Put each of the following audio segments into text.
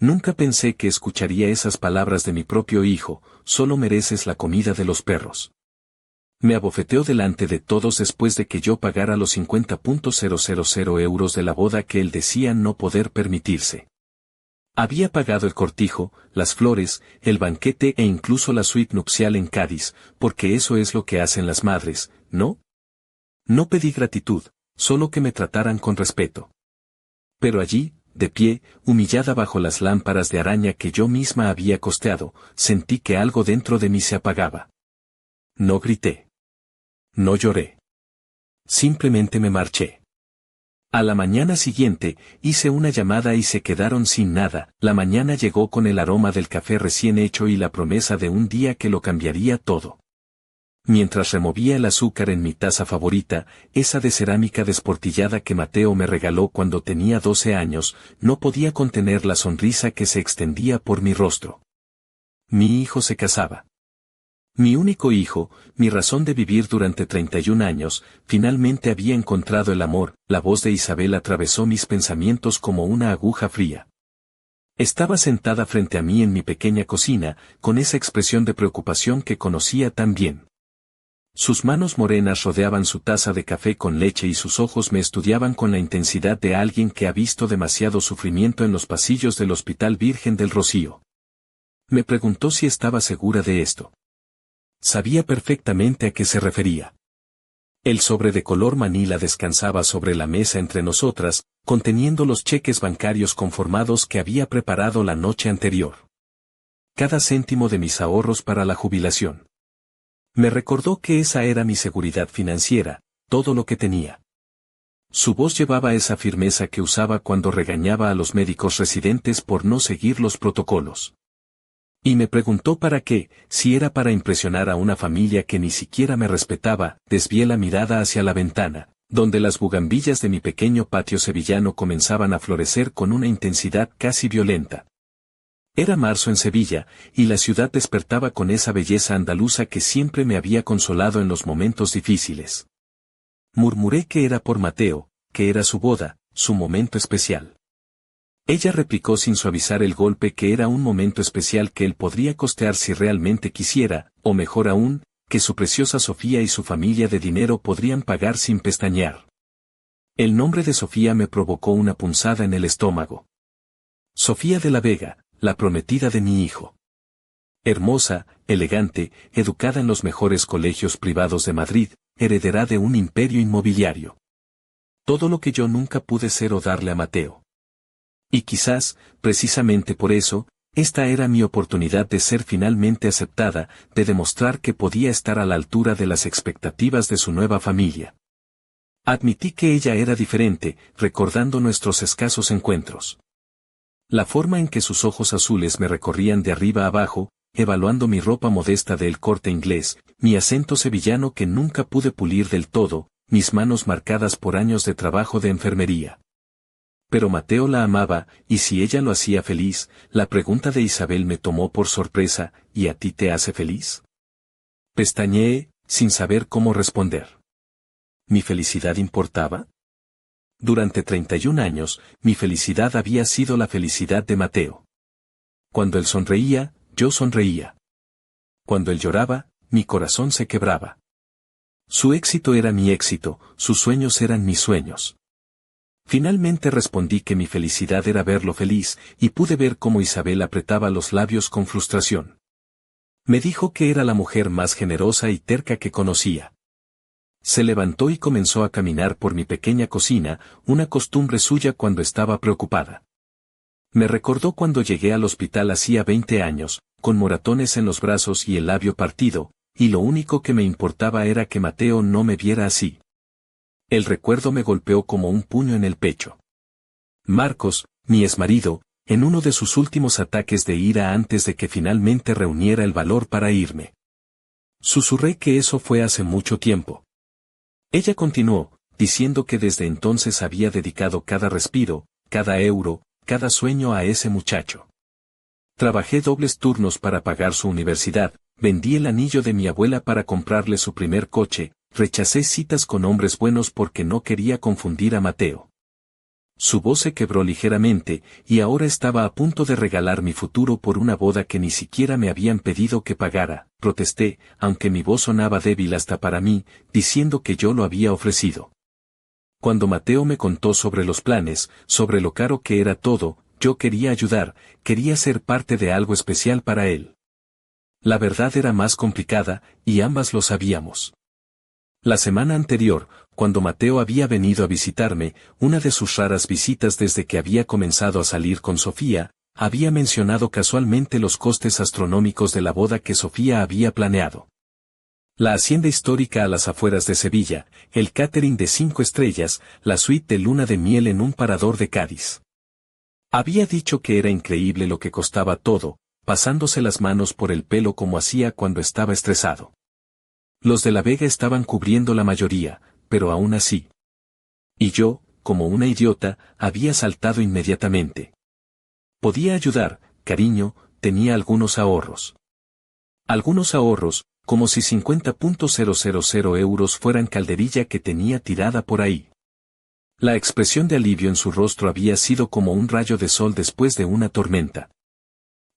Nunca pensé que escucharía esas palabras de mi propio hijo, solo mereces la comida de los perros. Me abofeteó delante de todos después de que yo pagara los 50.000 euros de la boda que él decía no poder permitirse. Había pagado el cortijo, las flores, el banquete e incluso la suite nupcial en Cádiz, porque eso es lo que hacen las madres, ¿no? No pedí gratitud, solo que me trataran con respeto. Pero allí, de pie, humillada bajo las lámparas de araña que yo misma había costeado, sentí que algo dentro de mí se apagaba. No grité. No lloré. Simplemente me marché. A la mañana siguiente, hice una llamada y se quedaron sin nada. La mañana llegó con el aroma del café recién hecho y la promesa de un día que lo cambiaría todo. Mientras removía el azúcar en mi taza favorita, esa de cerámica desportillada que Mateo me regaló cuando tenía 12 años, no podía contener la sonrisa que se extendía por mi rostro. Mi hijo se casaba. Mi único hijo, mi razón de vivir durante 31 años, finalmente había encontrado el amor. La voz de Isabel atravesó mis pensamientos como una aguja fría. Estaba sentada frente a mí en mi pequeña cocina, con esa expresión de preocupación que conocía tan bien. Sus manos morenas rodeaban su taza de café con leche y sus ojos me estudiaban con la intensidad de alguien que ha visto demasiado sufrimiento en los pasillos del Hospital Virgen del Rocío. Me preguntó si estaba segura de esto. Sabía perfectamente a qué se refería. El sobre de color manila descansaba sobre la mesa entre nosotras, conteniendo los cheques bancarios conformados que había preparado la noche anterior. Cada céntimo de mis ahorros para la jubilación. Me recordó que esa era mi seguridad financiera, todo lo que tenía. Su voz llevaba esa firmeza que usaba cuando regañaba a los médicos residentes por no seguir los protocolos. Y me preguntó para qué, si era para impresionar a una familia que ni siquiera me respetaba. Desvié la mirada hacia la ventana, donde las bugambillas de mi pequeño patio sevillano comenzaban a florecer con una intensidad casi violenta. Era marzo en Sevilla, y la ciudad despertaba con esa belleza andaluza que siempre me había consolado en los momentos difíciles. Murmuré que era por Mateo, que era su boda, su momento especial. Ella replicó sin suavizar el golpe que era un momento especial que él podría costear si realmente quisiera, o mejor aún, que su preciosa Sofía y su familia de dinero podrían pagar sin pestañear. El nombre de Sofía me provocó una punzada en el estómago. Sofía de la Vega, la prometida de mi hijo. Hermosa, elegante, educada en los mejores colegios privados de Madrid, heredera de un imperio inmobiliario. Todo lo que yo nunca pude ser o darle a Mateo. Y quizás, precisamente por eso, esta era mi oportunidad de ser finalmente aceptada, de demostrar que podía estar a la altura de las expectativas de su nueva familia. Admití que ella era diferente, recordando nuestros escasos encuentros. La forma en que sus ojos azules me recorrían de arriba a abajo, evaluando mi ropa modesta del Corte Inglés, mi acento sevillano que nunca pude pulir del todo, mis manos marcadas por años de trabajo de enfermería. Pero Mateo la amaba, y si ella lo hacía feliz, la pregunta de Isabel me tomó por sorpresa, ¿y a ti te hace feliz? Pestañeé, sin saber cómo responder. ¿Mi felicidad importaba? Durante 31 años, mi felicidad había sido la felicidad de Mateo. Cuando él sonreía, yo sonreía. Cuando él lloraba, mi corazón se quebraba. Su éxito era mi éxito, sus sueños eran mis sueños. Finalmente respondí que mi felicidad era verlo feliz, y pude ver cómo Isabel apretaba los labios con frustración. Me dijo que era la mujer más generosa y terca que conocía. Se levantó y comenzó a caminar por mi pequeña cocina, una costumbre suya cuando estaba preocupada. Me recordó cuando llegué al hospital hacía 20 años, con moratones en los brazos y el labio partido, y lo único que me importaba era que Mateo no me viera así. El recuerdo me golpeó como un puño en el pecho. Marcos, mi exmarido, en uno de sus últimos ataques de ira antes de que finalmente reuniera el valor para irme. Susurré que eso fue hace mucho tiempo. Ella continuó, diciendo que desde entonces había dedicado cada respiro, cada euro, cada sueño a ese muchacho. Trabajé dobles turnos para pagar su universidad, vendí el anillo de mi abuela para comprarle su primer coche, rechacé citas con hombres buenos porque no quería confundir a Mateo. Su voz se quebró ligeramente, y ahora estaba a punto de regalar mi futuro por una boda que ni siquiera me habían pedido que pagara. Protesté, aunque mi voz sonaba débil hasta para mí, diciendo que yo lo había ofrecido. Cuando Mateo me contó sobre los planes, sobre lo caro que era todo, yo quería ayudar, quería ser parte de algo especial para él. La verdad era más complicada, y ambas lo sabíamos. La semana anterior, cuando Mateo había venido a visitarme, una de sus raras visitas desde que había comenzado a salir con Sofía, había mencionado casualmente los costes astronómicos de la boda que Sofía había planeado. La hacienda histórica a las afueras de Sevilla, el catering de 5 estrellas, la suite de luna de miel en un parador de Cádiz. Había dicho que era increíble lo que costaba todo, pasándose las manos por el pelo como hacía cuando estaba estresado. Los de la Vega estaban cubriendo la mayoría, pero aún así. Y yo, como una idiota, había saltado inmediatamente. Podía ayudar, cariño, tenía algunos ahorros. Algunos ahorros, como si 50.000 euros fueran calderilla que tenía tirada por ahí. La expresión de alivio en su rostro había sido como un rayo de sol después de una tormenta.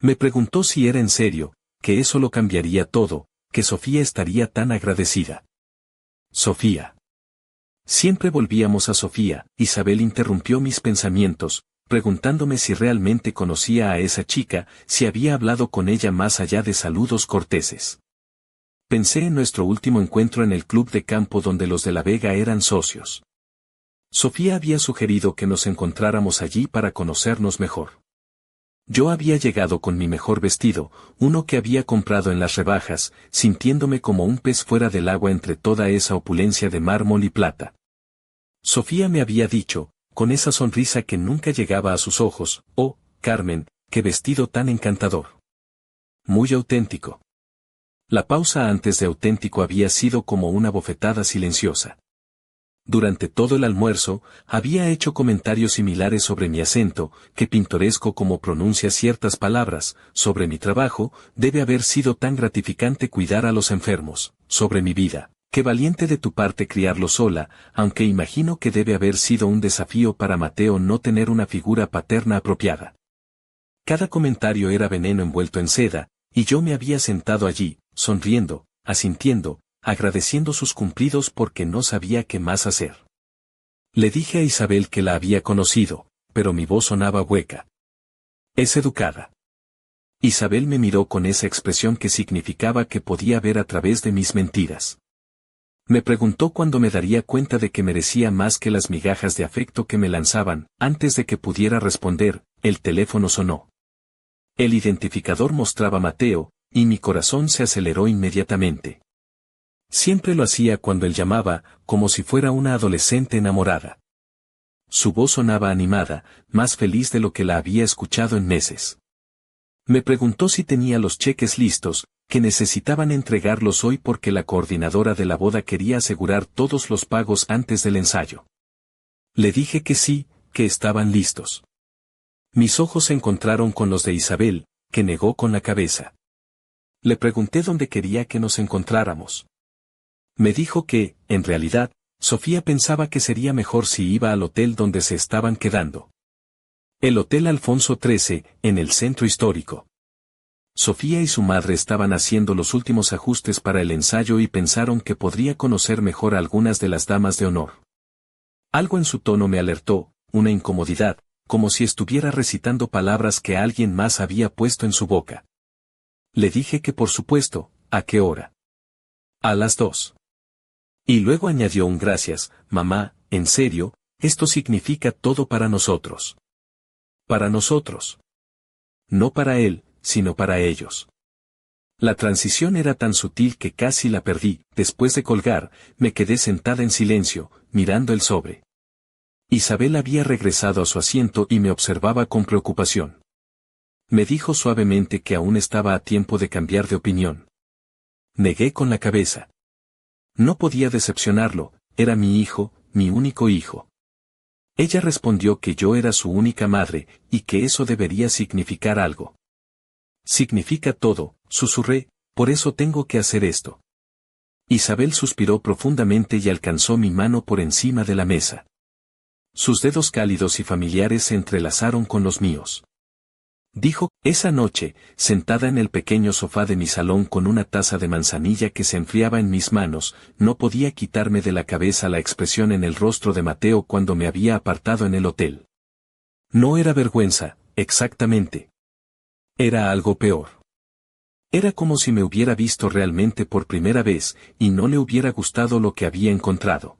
Me preguntó si era en serio, que eso lo cambiaría todo, que Sofía estaría tan agradecida. Sofía. Siempre volvíamos a Sofía. Isabel interrumpió mis pensamientos, preguntándome si realmente conocía a esa chica, si había hablado con ella más allá de saludos corteses. Pensé en nuestro último encuentro en el club de campo donde los de la Vega eran socios. Sofía había sugerido que nos encontráramos allí para conocernos mejor. Yo había llegado con mi mejor vestido, uno que había comprado en las rebajas, sintiéndome como un pez fuera del agua entre toda esa opulencia de mármol y plata. Sofía me había dicho, con esa sonrisa que nunca llegaba a sus ojos, «Oh, Carmen, qué vestido tan encantador. Muy auténtico». La pausa antes de auténtico había sido como una bofetada silenciosa. Durante todo el almuerzo, había hecho comentarios similares sobre mi acento, que pintoresco como pronuncia ciertas palabras, sobre mi trabajo, debe haber sido tan gratificante cuidar a los enfermos, sobre mi vida, qué valiente de tu parte criarlo sola, aunque imagino que debe haber sido un desafío para Mateo no tener una figura paterna apropiada. Cada comentario era veneno envuelto en seda, y yo me había sentado allí, sonriendo, asintiendo, agradeciendo sus cumplidos porque no sabía qué más hacer. Le dije a Isabel que la había conocido, pero mi voz sonaba hueca. Es educada. Isabel me miró con esa expresión que significaba que podía ver a través de mis mentiras. Me preguntó cuándo me daría cuenta de que merecía más que las migajas de afecto que me lanzaban. Antes de que pudiera responder, el teléfono sonó. El identificador mostraba Mateo, y mi corazón se aceleró inmediatamente. Siempre lo hacía cuando él llamaba, como si fuera una adolescente enamorada. Su voz sonaba animada, más feliz de lo que la había escuchado en meses. Me preguntó si tenía los cheques listos, que necesitaban entregarlos hoy porque la coordinadora de la boda quería asegurar todos los pagos antes del ensayo. Le dije que sí, que estaban listos. Mis ojos se encontraron con los de Isabel, que negó con la cabeza. Le pregunté dónde quería que nos encontráramos. Me dijo que, en realidad, Sofía pensaba que sería mejor si iba al hotel donde se estaban quedando. El Hotel Alfonso XIII, en el centro histórico. Sofía y su madre estaban haciendo los últimos ajustes para el ensayo y pensaron que podría conocer mejor a algunas de las damas de honor. Algo en su tono me alertó, una incomodidad, como si estuviera recitando palabras que alguien más había puesto en su boca. Le dije que por supuesto, ¿a qué hora? A las 2. Y luego añadió un gracias, mamá, en serio, esto significa todo para nosotros. Para nosotros. No para él, sino para ellos. La transición era tan sutil que casi la perdí. Después de colgar, me quedé sentada en silencio, mirando el sobre. Isabel había regresado a su asiento y me observaba con preocupación. Me dijo suavemente que aún estaba a tiempo de cambiar de opinión. Negué con la cabeza. No podía decepcionarlo, era mi hijo, mi único hijo. Ella respondió que yo era su única madre, y que eso debería significar algo. Significa todo, susurré, por eso tengo que hacer esto. Isabel suspiró profundamente y alcanzó mi mano por encima de la mesa. Sus dedos cálidos y familiares se entrelazaron con los míos. Dijo, esa noche, sentada en el pequeño sofá de mi salón con una taza de manzanilla que se enfriaba en mis manos, no podía quitarme de la cabeza la expresión en el rostro de Mateo cuando me había apartado en el hotel. No era vergüenza, exactamente. Era algo peor. Era como si me hubiera visto realmente por primera vez, y no le hubiera gustado lo que había encontrado.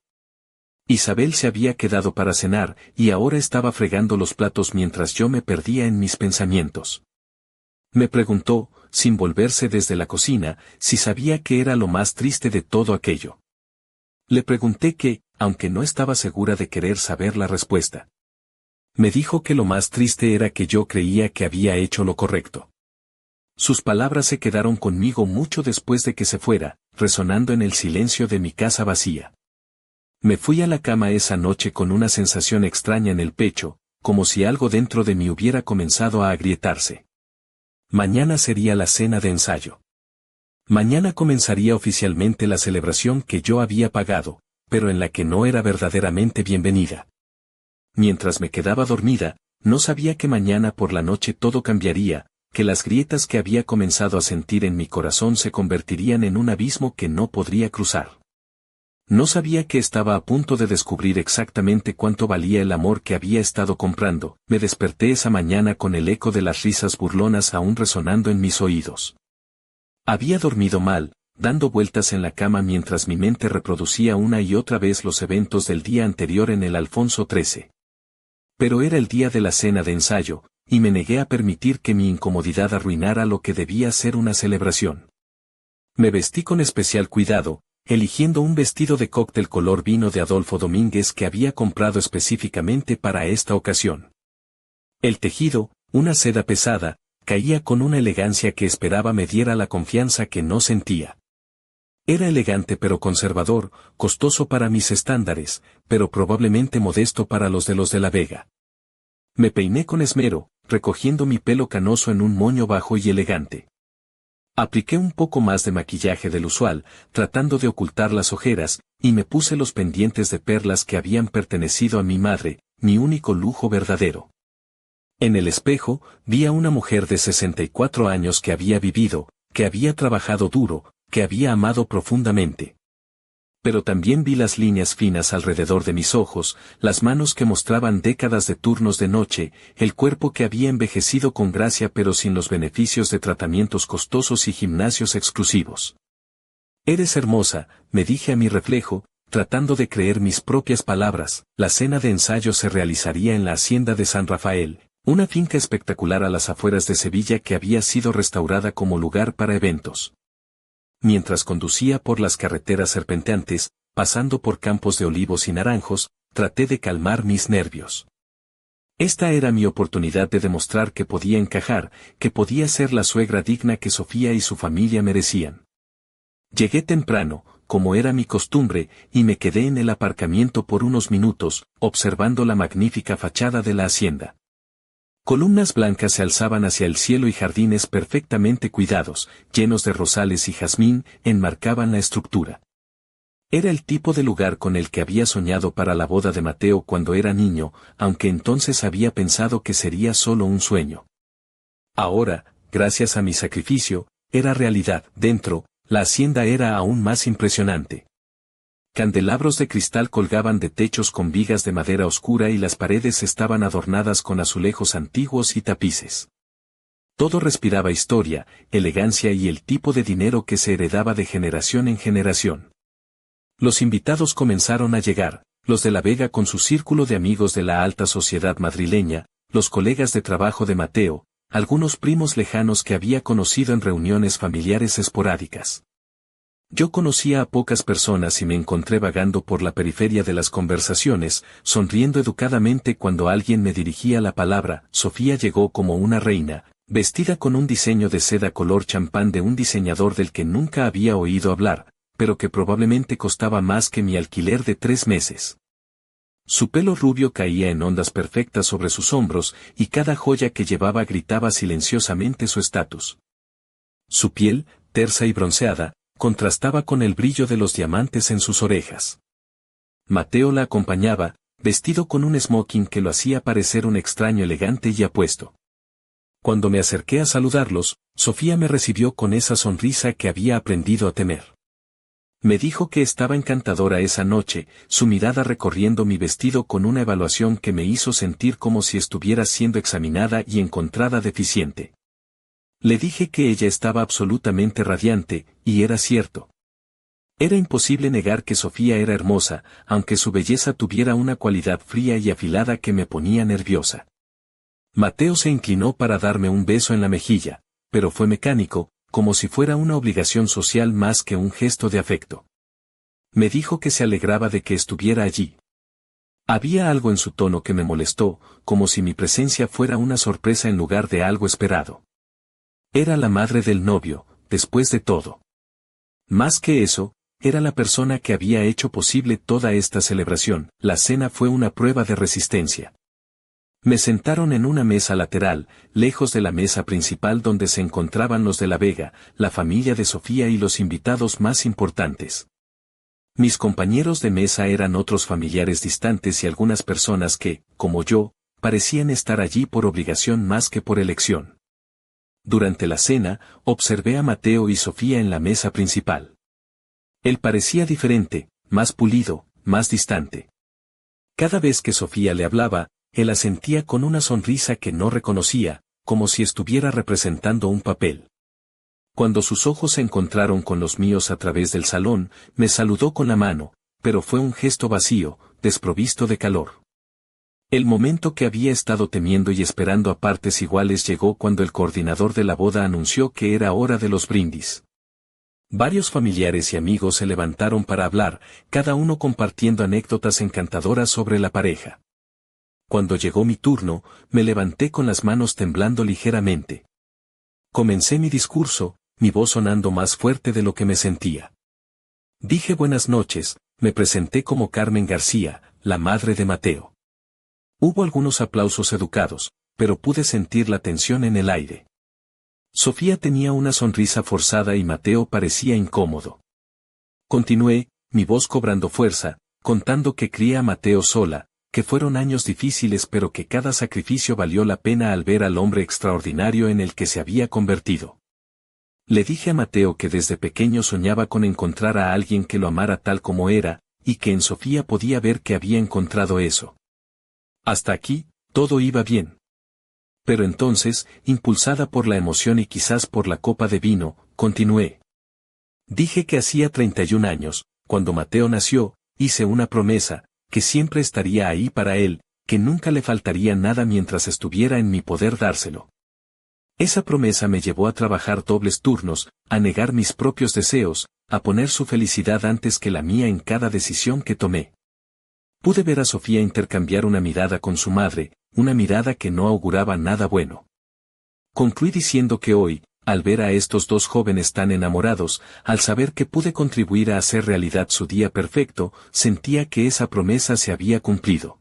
Isabel se había quedado para cenar, y ahora estaba fregando los platos mientras yo me perdía en mis pensamientos. Me preguntó, sin volverse desde la cocina, si sabía qué era lo más triste de todo aquello. Le pregunté qué, aunque no estaba segura de querer saber la respuesta. Me dijo que lo más triste era que yo creía que había hecho lo correcto. Sus palabras se quedaron conmigo mucho después de que se fuera, resonando en el silencio de mi casa vacía. Me fui a la cama esa noche con una sensación extraña en el pecho, como si algo dentro de mí hubiera comenzado a agrietarse. Mañana sería la cena de ensayo. Mañana comenzaría oficialmente la celebración que yo había pagado, pero en la que no era verdaderamente bienvenida. Mientras me quedaba dormida, no sabía que mañana por la noche todo cambiaría, que las grietas que había comenzado a sentir en mi corazón se convertirían en un abismo que no podría cruzar. No sabía que estaba a punto de descubrir exactamente cuánto valía el amor que había estado comprando. Me desperté esa mañana con el eco de las risas burlonas aún resonando en mis oídos. Había dormido mal, dando vueltas en la cama mientras mi mente reproducía una y otra vez los eventos del día anterior en el Alfonso XIII. Pero era el día de la cena de ensayo, y me negué a permitir que mi incomodidad arruinara lo que debía ser una celebración. Me vestí con especial cuidado, eligiendo un vestido de cóctel color vino de Adolfo Domínguez que había comprado específicamente para esta ocasión. El tejido, una seda pesada, caía con una elegancia que esperaba me diera la confianza que no sentía. Era elegante pero conservador, costoso para mis estándares, pero probablemente modesto para los de la Vega. Me peiné con esmero, recogiendo mi pelo canoso en un moño bajo y elegante. Apliqué un poco más de maquillaje del usual, tratando de ocultar las ojeras, y me puse los pendientes de perlas que habían pertenecido a mi madre, mi único lujo verdadero. En el espejo, vi a una mujer de 64 años que había vivido, que había trabajado duro, que había amado profundamente. Pero también vi las líneas finas alrededor de mis ojos, las manos que mostraban décadas de turnos de noche, el cuerpo que había envejecido con gracia pero sin los beneficios de tratamientos costosos y gimnasios exclusivos. Eres hermosa, me dije a mi reflejo, tratando de creer mis propias palabras. La cena de ensayo se realizaría en la hacienda de San Rafael, una finca espectacular a las afueras de Sevilla que había sido restaurada como lugar para eventos. Mientras conducía por las carreteras serpenteantes, pasando por campos de olivos y naranjos, traté de calmar mis nervios. Esta era mi oportunidad de demostrar que podía encajar, que podía ser la suegra digna que Sofía y su familia merecían. Llegué temprano, como era mi costumbre, y me quedé en el aparcamiento por unos minutos, observando la magnífica fachada de la hacienda. Columnas blancas se alzaban hacia el cielo y jardines perfectamente cuidados, llenos de rosales y jazmín, enmarcaban la estructura. Era el tipo de lugar con el que había soñado para la boda de Mateo cuando era niño, aunque entonces había pensado que sería solo un sueño. Ahora, gracias a mi sacrificio, era realidad. Dentro, la hacienda era aún más impresionante. Candelabros de cristal colgaban de techos con vigas de madera oscura y las paredes estaban adornadas con azulejos antiguos y tapices. Todo respiraba historia, elegancia y el tipo de dinero que se heredaba de generación en generación. Los invitados comenzaron a llegar, los de la Vega con su círculo de amigos de la alta sociedad madrileña, los colegas de trabajo de Mateo, algunos primos lejanos que había conocido en reuniones familiares esporádicas. Yo conocía a pocas personas y me encontré vagando por la periferia de las conversaciones, sonriendo educadamente cuando alguien me dirigía la palabra. Sofía llegó como una reina, vestida con un diseño de seda color champán de un diseñador del que nunca había oído hablar, pero que probablemente costaba más que mi alquiler de 3 meses. Su pelo rubio caía en ondas perfectas sobre sus hombros y cada joya que llevaba gritaba silenciosamente su estatus. Su piel, tersa y bronceada, contrastaba con el brillo de los diamantes en sus orejas. Mateo la acompañaba, vestido con un smoking que lo hacía parecer un extraño elegante y apuesto. Cuando me acerqué a saludarlos, Sofía me recibió con esa sonrisa que había aprendido a temer. Me dijo que estaba encantadora esa noche, su mirada recorriendo mi vestido con una evaluación que me hizo sentir como si estuviera siendo examinada y encontrada deficiente. Le dije que ella estaba absolutamente radiante, y era cierto. Era imposible negar que Sofía era hermosa, aunque su belleza tuviera una cualidad fría y afilada que me ponía nerviosa. Mateo se inclinó para darme un beso en la mejilla, pero fue mecánico, como si fuera una obligación social más que un gesto de afecto. Me dijo que se alegraba de que estuviera allí. Había algo en su tono que me molestó, como si mi presencia fuera una sorpresa en lugar de algo esperado. Era la madre del novio, después de todo. Más que eso, era la persona que había hecho posible toda esta celebración. La cena fue una prueba de resistencia. Me sentaron en una mesa lateral, lejos de la mesa principal donde se encontraban los de la Vega, la familia de Sofía y los invitados más importantes. Mis compañeros de mesa eran otros familiares distantes y algunas personas que, como yo, parecían estar allí por obligación más que por elección. Durante la cena, observé a Mateo y Sofía en la mesa principal. Él parecía diferente, más pulido, más distante. Cada vez que Sofía le hablaba, él asentía con una sonrisa que no reconocía, como si estuviera representando un papel. Cuando sus ojos se encontraron con los míos a través del salón, me saludó con la mano, pero fue un gesto vacío, desprovisto de calor. El momento que había estado temiendo y esperando a partes iguales llegó cuando el coordinador de la boda anunció que era hora de los brindis. Varios familiares y amigos se levantaron para hablar, cada uno compartiendo anécdotas encantadoras sobre la pareja. Cuando llegó mi turno, me levanté con las manos temblando ligeramente. Comencé mi discurso, mi voz sonando más fuerte de lo que me sentía. Dije buenas noches, me presenté como Carmen García, la madre de Mateo. Hubo algunos aplausos educados, pero pude sentir la tensión en el aire. Sofía tenía una sonrisa forzada y Mateo parecía incómodo. Continué, mi voz cobrando fuerza, contando que crié a Mateo sola, que fueron años difíciles pero que cada sacrificio valió la pena al ver al hombre extraordinario en el que se había convertido. Le dije a Mateo que desde pequeño soñaba con encontrar a alguien que lo amara tal como era, y que en Sofía podía ver que había encontrado eso. Hasta aquí, todo iba bien. Pero entonces, impulsada por la emoción y quizás por la copa de vino, continué. Dije que hacía 31 años, cuando Mateo nació, hice una promesa, que siempre estaría ahí para él, que nunca le faltaría nada mientras estuviera en mi poder dárselo. Esa promesa me llevó a trabajar dobles turnos, a negar mis propios deseos, a poner su felicidad antes que la mía en cada decisión que tomé. Pude ver a Sofía intercambiar una mirada con su madre, una mirada que no auguraba nada bueno. Concluí diciendo que hoy, al ver a estos dos jóvenes tan enamorados, al saber que pude contribuir a hacer realidad su día perfecto, sentía que esa promesa se había cumplido.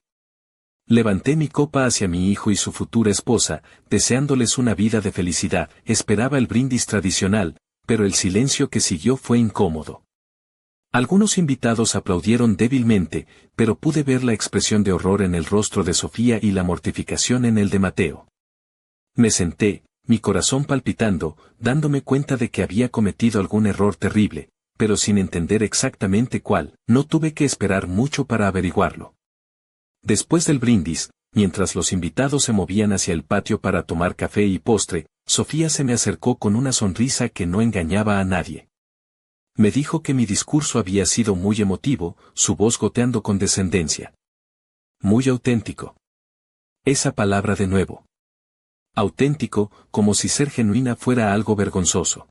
Levanté mi copa hacia mi hijo y su futura esposa, deseándoles una vida de felicidad. Esperaba el brindis tradicional, pero el silencio que siguió fue incómodo. Algunos invitados aplaudieron débilmente, pero pude ver la expresión de horror en el rostro de Sofía y la mortificación en el de Mateo. Me senté, mi corazón palpitando, dándome cuenta de que había cometido algún error terrible, pero sin entender exactamente cuál. No tuve que esperar mucho para averiguarlo. Después del brindis, mientras los invitados se movían hacia el patio para tomar café y postre, Sofía se me acercó con una sonrisa que no engañaba a nadie. Me dijo que mi discurso había sido muy emotivo, su voz goteando con descendencia. Muy auténtico. Esa palabra de nuevo. Auténtico, como si ser genuina fuera algo vergonzoso.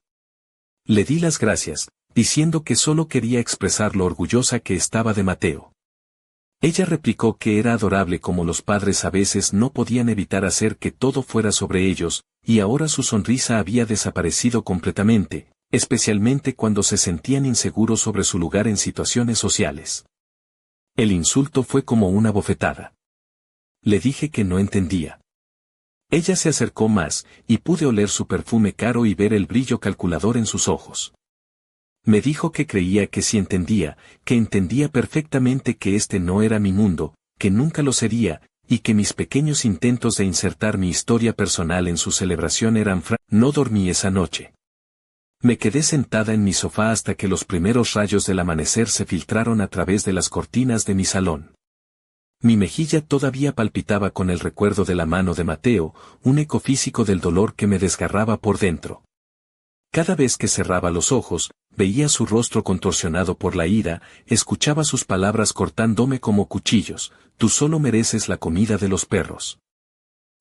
Le di las gracias, diciendo que solo quería expresar lo orgullosa que estaba de Mateo. Ella replicó que era adorable como los padres a veces no podían evitar hacer que todo fuera sobre ellos, y ahora su sonrisa había desaparecido completamente, especialmente cuando se sentían inseguros sobre su lugar en situaciones sociales. El insulto fue como una bofetada. Le dije que no entendía. Ella se acercó más, y pude oler su perfume caro y ver el brillo calculador en sus ojos. Me dijo que creía que sí entendía, que entendía perfectamente que este no era mi mundo, que nunca lo sería, y que mis pequeños intentos de insertar mi historia personal en su celebración eran No dormí esa noche. Me quedé sentada en mi sofá hasta que los primeros rayos del amanecer se filtraron a través de las cortinas de mi salón. Mi mejilla todavía palpitaba con el recuerdo de la mano de Mateo, un eco físico del dolor que me desgarraba por dentro. Cada vez que cerraba los ojos, veía su rostro contorsionado por la ira, escuchaba sus palabras cortándome como cuchillos: tú solo mereces la comida de los perros.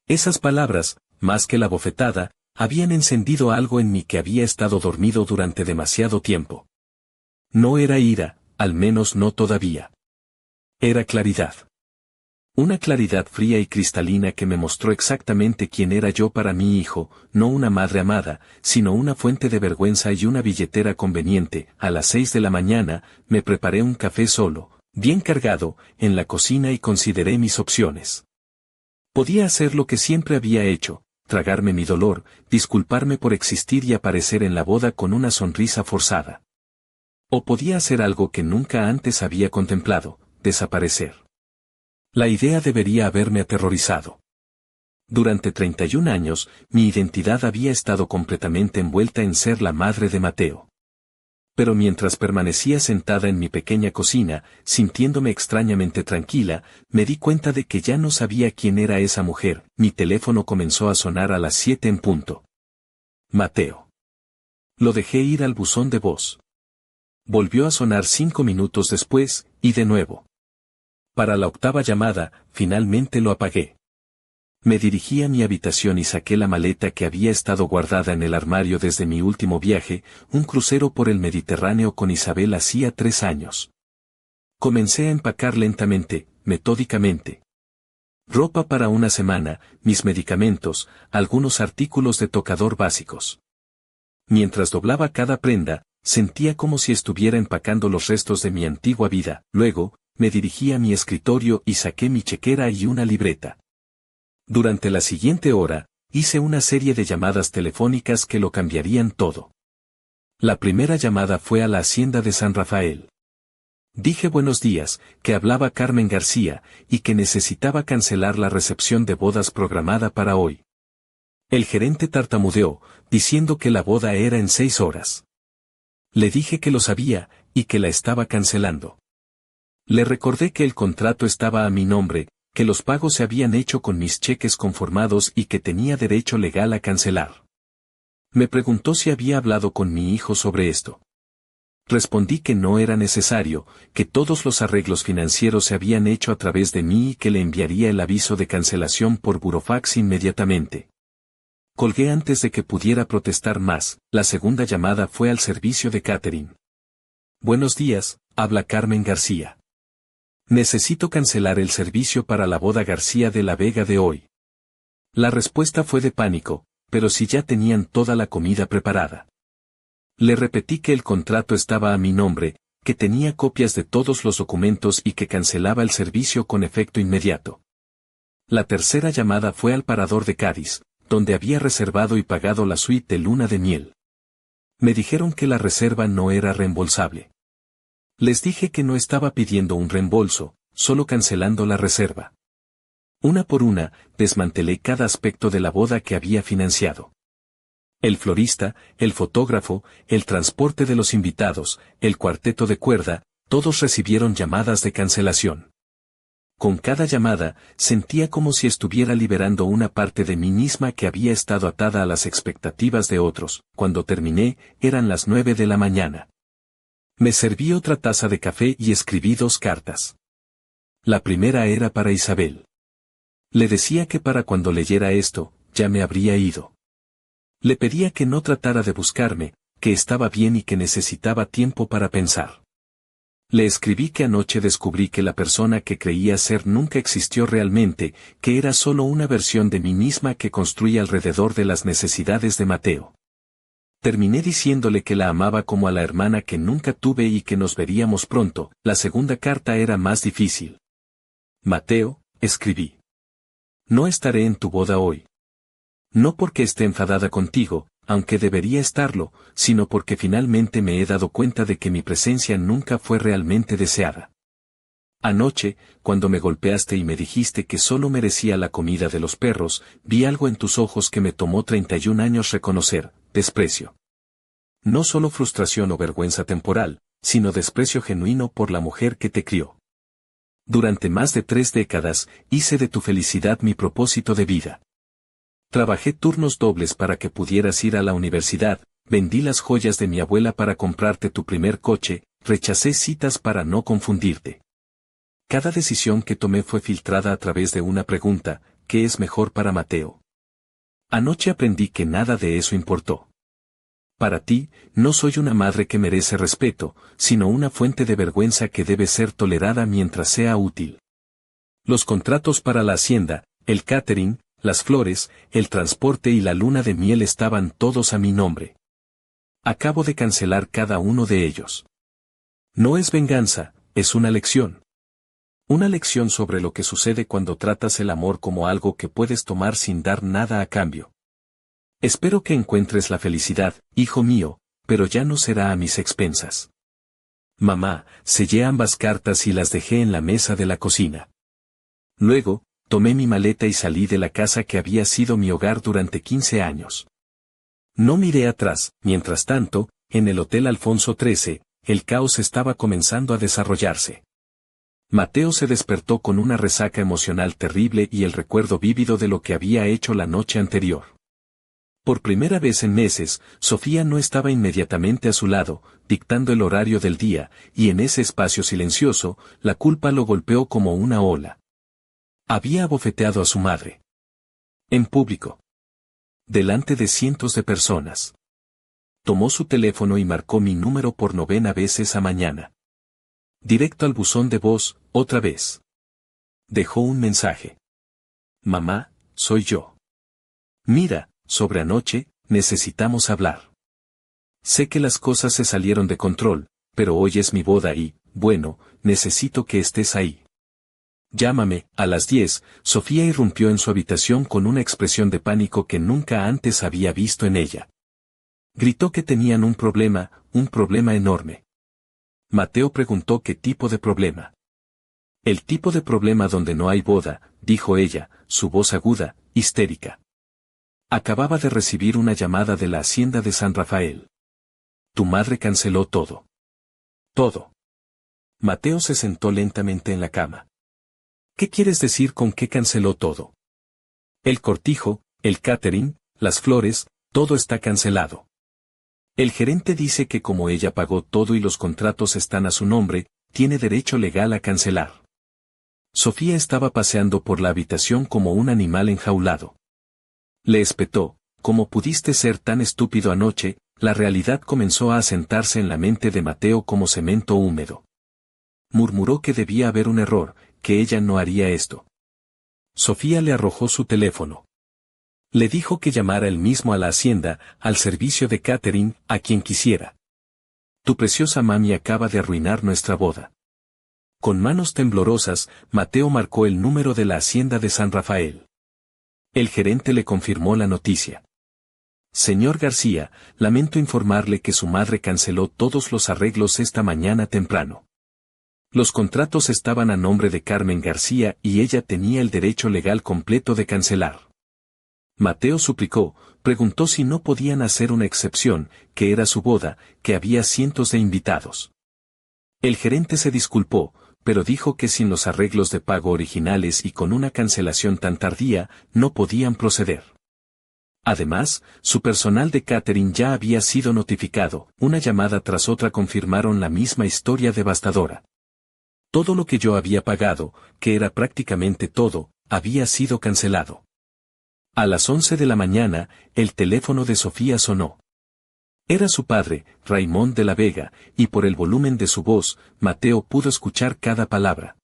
Esas palabras, más que la bofetada, habían encendido algo en mí que había estado dormido durante demasiado tiempo. No era ira, al menos no todavía. Era claridad. Una claridad fría y cristalina que me mostró exactamente quién era yo para mi hijo, no una madre amada, sino una fuente de vergüenza y una billetera conveniente. A las 6 de la mañana, me preparé un café solo, bien cargado, en la cocina y consideré mis opciones. Podía hacer lo que siempre había hecho: tragarme mi dolor, disculparme por existir y aparecer en la boda con una sonrisa forzada. O podía hacer algo que nunca antes había contemplado: desaparecer. La idea debería haberme aterrorizado. Durante 31 años, mi identidad había estado completamente envuelta en ser la madre de Mateo. Pero mientras permanecía sentada en mi pequeña cocina, sintiéndome extrañamente tranquila, me di cuenta de que ya no sabía quién era esa mujer. Mi teléfono comenzó a sonar a las 7 en punto. Mateo. Lo dejé ir al buzón de voz. Volvió a sonar 5 minutos después, y de nuevo. Para la 8ª llamada, finalmente lo apagué. Me dirigí a mi habitación y saqué la maleta que había estado guardada en el armario desde mi último viaje, un crucero por el Mediterráneo con Isabel hacía 3 años. Comencé a empacar lentamente, metódicamente. Ropa para una semana, mis medicamentos, algunos artículos de tocador básicos. Mientras doblaba cada prenda, sentía como si estuviera empacando los restos de mi antigua vida. Luego, me dirigí a mi escritorio y saqué mi chequera y una libreta. Durante la siguiente hora, hice una serie de llamadas telefónicas que lo cambiarían todo. La primera llamada fue a la Hacienda de San Rafael. Dije buenos días, que hablaba Carmen García, y que necesitaba cancelar la recepción de bodas programada para hoy. El gerente tartamudeó, diciendo que la boda era en 6 horas. Le dije que lo sabía, y que la estaba cancelando. Le recordé que el contrato estaba a mi nombre, que los pagos se habían hecho con mis cheques conformados y que tenía derecho legal a cancelar. Me preguntó si había hablado con mi hijo sobre esto. Respondí que no era necesario, que todos los arreglos financieros se habían hecho a través de mí y que le enviaría el aviso de cancelación por burofax inmediatamente. Colgué antes de que pudiera protestar más. La segunda llamada fue al servicio de catering. Buenos días, habla Carmen García. Necesito cancelar el servicio para la boda García de la Vega de hoy. La respuesta fue de pánico: pero si ya tenían toda la comida preparada. Le repetí que el contrato estaba a mi nombre, que tenía copias de todos los documentos y que cancelaba el servicio con efecto inmediato. La tercera llamada fue al Parador de Cádiz, donde había reservado y pagado la suite de luna de miel. Me dijeron que la reserva no era reembolsable. Les dije que no estaba pidiendo un reembolso, solo cancelando la reserva. Una por una, desmantelé cada aspecto de la boda que había financiado. El florista, el fotógrafo, el transporte de los invitados, el cuarteto de cuerda, todos recibieron llamadas de cancelación. Con cada llamada, sentía como si estuviera liberando una parte de mí misma que había estado atada a las expectativas de otros. Cuando terminé, eran las 9 de la mañana. Me serví otra taza de café y escribí 2 cartas. La primera era para Isabel. Le decía que para cuando leyera esto, ya me habría ido. Le pedía que no tratara de buscarme, que estaba bien y que necesitaba tiempo para pensar. Le escribí que anoche descubrí que la persona que creía ser nunca existió realmente, que era solo una versión de mí misma que construía alrededor de las necesidades de Mateo. Terminé diciéndole que la amaba como a la hermana que nunca tuve y que nos veríamos pronto. La segunda carta era más difícil. Mateo, escribí. No estaré en tu boda hoy. No porque esté enfadada contigo, aunque debería estarlo, sino porque finalmente me he dado cuenta de que mi presencia nunca fue realmente deseada. Anoche, cuando me golpeaste y me dijiste que solo merecía la comida de los perros, vi algo en tus ojos que me tomó 31 años reconocer: desprecio. No solo frustración o vergüenza temporal, sino desprecio genuino por la mujer que te crió. Durante más de 3 décadas, hice de tu felicidad mi propósito de vida. Trabajé turnos dobles para que pudieras ir a la universidad, vendí las joyas de mi abuela para comprarte tu primer coche, rechacé citas para no confundirte. Cada decisión que tomé fue filtrada a través de una pregunta: ¿qué es mejor para Mateo? Anoche aprendí que nada de eso importó. Para ti, no soy una madre que merece respeto, sino una fuente de vergüenza que debe ser tolerada mientras sea útil. Los contratos para la hacienda, el catering, las flores, el transporte y la luna de miel estaban todos a mi nombre. Acabo de cancelar cada uno de ellos. No es venganza, es una lección. Una lección sobre lo que sucede cuando tratas el amor como algo que puedes tomar sin dar nada a cambio. Espero que encuentres la felicidad, hijo mío, pero ya no será a mis expensas. Mamá, sellé ambas cartas y las dejé en la mesa de la cocina. Luego, tomé mi maleta y salí de la casa que había sido mi hogar durante 15 años. No miré atrás. Mientras tanto, en el Hotel Alfonso XIII, el caos estaba comenzando a desarrollarse. Mateo se despertó con una resaca emocional terrible y el recuerdo vívido de lo que había hecho la noche anterior. Por primera vez en meses, Sofía no estaba inmediatamente a su lado, dictando el horario del día, y en ese espacio silencioso, la culpa lo golpeó como una ola. Había abofeteado a su madre. En público. Delante de cientos de personas. Tomó su teléfono y marcó mi número por 9ª vez esa mañana. Directo al buzón de voz, otra vez. Dejó un mensaje. Mamá, soy yo. Mira, sobre anoche, necesitamos hablar. Sé que las cosas se salieron de control, pero hoy es mi boda y, bueno, necesito que estés ahí. Llámame. A las 10, Sofía irrumpió en su habitación con una expresión de pánico que nunca antes había visto en ella. Gritó que tenían un problema enorme. Mateo preguntó qué tipo de problema. El tipo de problema donde no hay boda, dijo ella, su voz aguda, histérica. Acababa de recibir una llamada de la hacienda de San Rafael. Tu madre canceló todo. Todo. Mateo se sentó lentamente en la cama. ¿Qué quieres decir con que canceló todo? El cortijo, el catering, las flores, todo está cancelado. El gerente dice que como ella pagó todo y los contratos están a su nombre, tiene derecho legal a cancelar. Sofía estaba paseando por la habitación como un animal enjaulado. Le espetó: ¿cómo pudiste ser tan estúpido anoche? La realidad comenzó a asentarse en la mente de Mateo como cemento húmedo. Murmuró que debía haber un error, que ella no haría esto. Sofía le arrojó su teléfono. Le dijo que llamara él mismo a la hacienda, al servicio de catering, a quien quisiera. Tu preciosa mami acaba de arruinar nuestra boda. Con manos temblorosas, Mateo marcó el número de la hacienda de San Rafael. El gerente le confirmó la noticia. Señor García, lamento informarle que su madre canceló todos los arreglos esta mañana temprano. Los contratos estaban a nombre de Carmen García y ella tenía el derecho legal completo de cancelar. Mateo suplicó, preguntó si no podían hacer una excepción, que era su boda, que había cientos de invitados. El gerente se disculpó, pero dijo que sin los arreglos de pago originales y con una cancelación tan tardía, no podían proceder. Además, su personal de catering ya había sido notificado. Una llamada tras otra confirmaron la misma historia devastadora. Todo lo que yo había pagado, que era prácticamente todo, había sido cancelado. A las 11 de la mañana, el teléfono de Sofía sonó. Era su padre, Raimón de la Vega, y por el volumen de su voz, Mateo pudo escuchar cada palabra.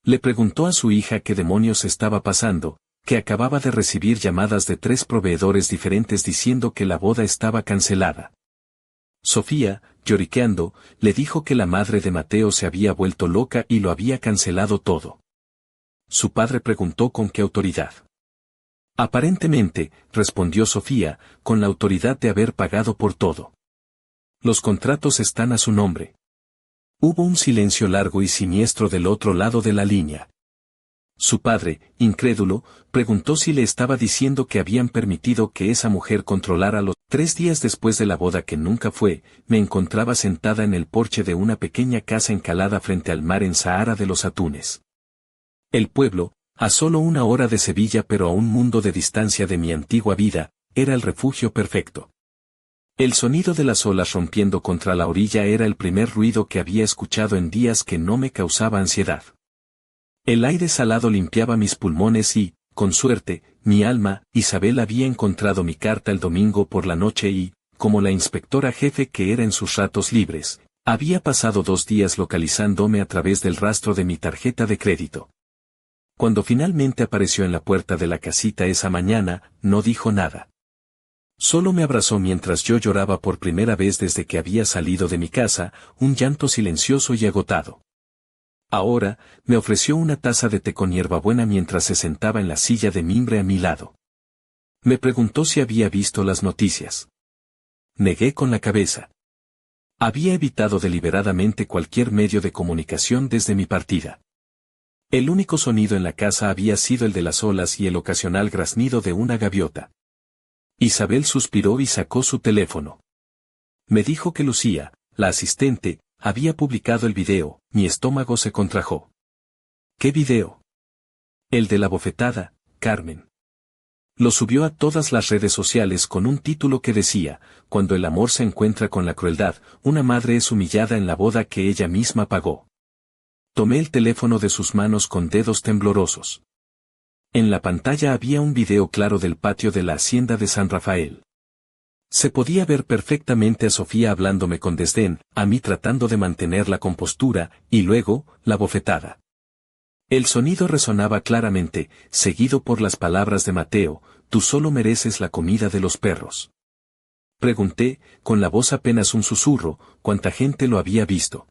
Le preguntó a su hija qué demonios estaba pasando, que acababa de recibir llamadas de 3 proveedores diferentes diciendo que la boda estaba cancelada. Sofía, lloriqueando, le dijo que la madre de Mateo se había vuelto loca y lo había cancelado todo. Su padre preguntó con qué autoridad. Aparentemente, respondió Sofía, con la autoridad de haber pagado por todo. Los contratos están a su nombre. Hubo un silencio largo y siniestro del otro lado de la línea. Su padre, incrédulo, preguntó si le estaba diciendo que habían permitido que esa mujer controlara los... 3 días después de la boda que nunca fue, me encontraba sentada en el porche de una pequeña casa encalada frente al mar en Sahara de los Atunes. El pueblo, a solo 1 hora de Sevilla pero a un mundo de distancia de mi antigua vida, era el refugio perfecto. El sonido de las olas rompiendo contra la orilla era el primer ruido que había escuchado en días que no me causaba ansiedad. El aire salado limpiaba mis pulmones y, con suerte, mi alma. Isabel había encontrado mi carta el domingo por la noche y, como la inspectora jefe que era en sus ratos libres, había pasado 2 días localizándome a través del rastro de mi tarjeta de crédito. Cuando finalmente apareció en la puerta de la casita esa mañana, no dijo nada. Solo me abrazó mientras yo lloraba por primera vez desde que había salido de mi casa, un llanto silencioso y agotado. Ahora, me ofreció una taza de té con hierbabuena mientras se sentaba en la silla de mimbre a mi lado. Me preguntó si había visto las noticias. Negué con la cabeza. Había evitado deliberadamente cualquier medio de comunicación desde mi partida. El único sonido en la casa había sido el de las olas y el ocasional graznido de una gaviota. Isabel suspiró y sacó su teléfono. Me dijo que Lucía, la asistente, había publicado el video. Mi estómago se contrajo. ¿Qué video? El de la bofetada, Carmen. Lo subió a todas las redes sociales con un título que decía, cuando el amor se encuentra con la crueldad, una madre es humillada en la boda que ella misma pagó. Tomé el teléfono de sus manos con dedos temblorosos. En la pantalla había un video claro del patio de la hacienda de San Rafael. Se podía ver perfectamente a Sofía hablándome con desdén, a mí tratando de mantener la compostura, y luego, la bofetada. El sonido resonaba claramente, seguido por las palabras de Mateo, tú solo mereces la comida de los perros. Pregunté, con la voz apenas un susurro, cuánta gente lo había visto.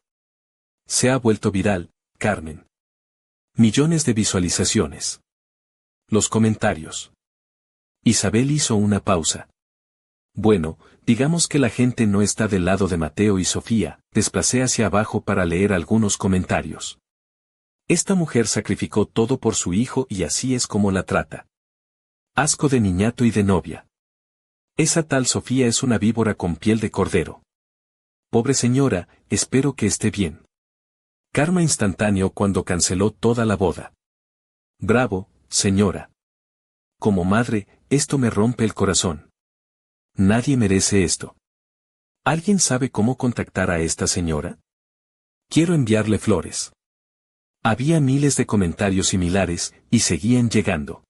Se ha vuelto viral, Carmen. Millones de visualizaciones. Los comentarios. Isabel hizo una pausa. Bueno, digamos que la gente no está del lado de Mateo y Sofía. Desplacé hacia abajo para leer algunos comentarios. Esta mujer sacrificó todo por su hijo y así es como la trata. Asco de niñato y de novia. Esa tal Sofía es una víbora con piel de cordero. Pobre señora, espero que esté bien. Karma instantáneo cuando canceló toda la boda. Bravo, señora. Como madre, esto me rompe el corazón. Nadie merece esto. ¿Alguien sabe cómo contactar a esta señora? Quiero enviarle flores. Había miles de comentarios similares, y seguían llegando.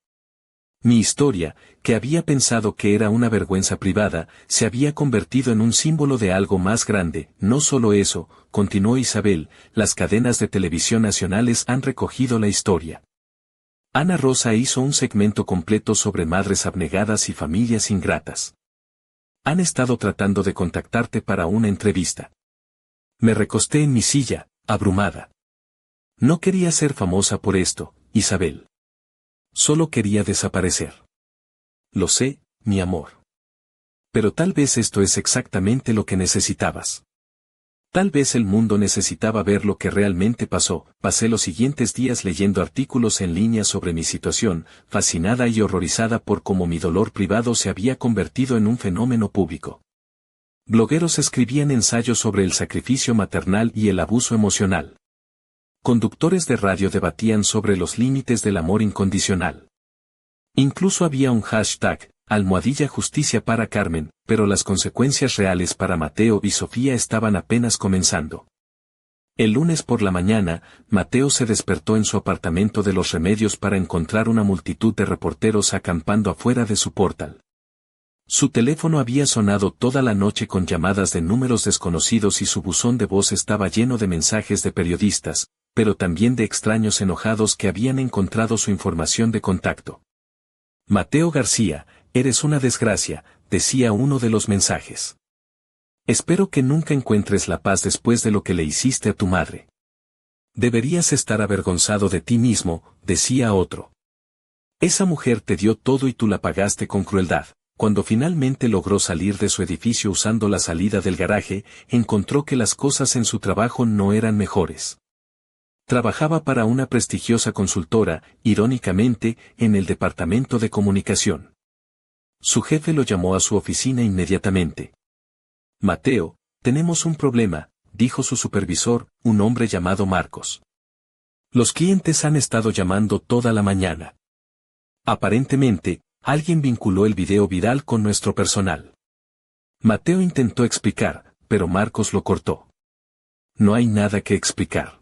Mi historia, que había pensado que era una vergüenza privada, se había convertido en un símbolo de algo más grande. No solo eso, continuó Isabel, las cadenas de televisión nacionales han recogido la historia. Ana Rosa hizo un segmento completo sobre madres abnegadas y familias ingratas. Han estado tratando de contactarte para una entrevista. Me recosté en mi silla, abrumada. No quería ser famosa por esto, Isabel. Solo quería desaparecer. Lo sé, mi amor. Pero tal vez esto es exactamente lo que necesitabas. Tal vez el mundo necesitaba ver lo que realmente pasó. Pasé los siguientes días leyendo artículos en línea sobre mi situación, fascinada y horrorizada por cómo mi dolor privado se había convertido en un fenómeno público. Blogueros escribían ensayos sobre el sacrificio maternal y el abuso emocional. Conductores de radio debatían sobre los límites del amor incondicional. Incluso había un hashtag, #justicia para Carmen, pero las consecuencias reales para Mateo y Sofía estaban apenas comenzando. El lunes por la mañana, Mateo se despertó en su apartamento de Los Remedios para encontrar una multitud de reporteros acampando afuera de su portal. Su teléfono había sonado toda la noche con llamadas de números desconocidos y su buzón de voz estaba lleno de mensajes de periodistas, pero también de extraños enojados que habían encontrado su información de contacto. Mateo García, eres una desgracia, decía uno de los mensajes. Espero que nunca encuentres la paz después de lo que le hiciste a tu madre. Deberías estar avergonzado de ti mismo, decía otro. Esa mujer te dio todo y tú la pagaste con crueldad. Cuando finalmente logró salir de su edificio usando la salida del garaje, encontró que las cosas en su trabajo no eran mejores. Trabajaba para una prestigiosa consultora, irónicamente, en el departamento de comunicación. Su jefe lo llamó a su oficina inmediatamente. Mateo, tenemos un problema, dijo su supervisor, un hombre llamado Marcos. Los clientes han estado llamando toda la mañana. Aparentemente, alguien vinculó el video viral con nuestro personal. Mateo intentó explicar, pero Marcos lo cortó. No hay nada que explicar.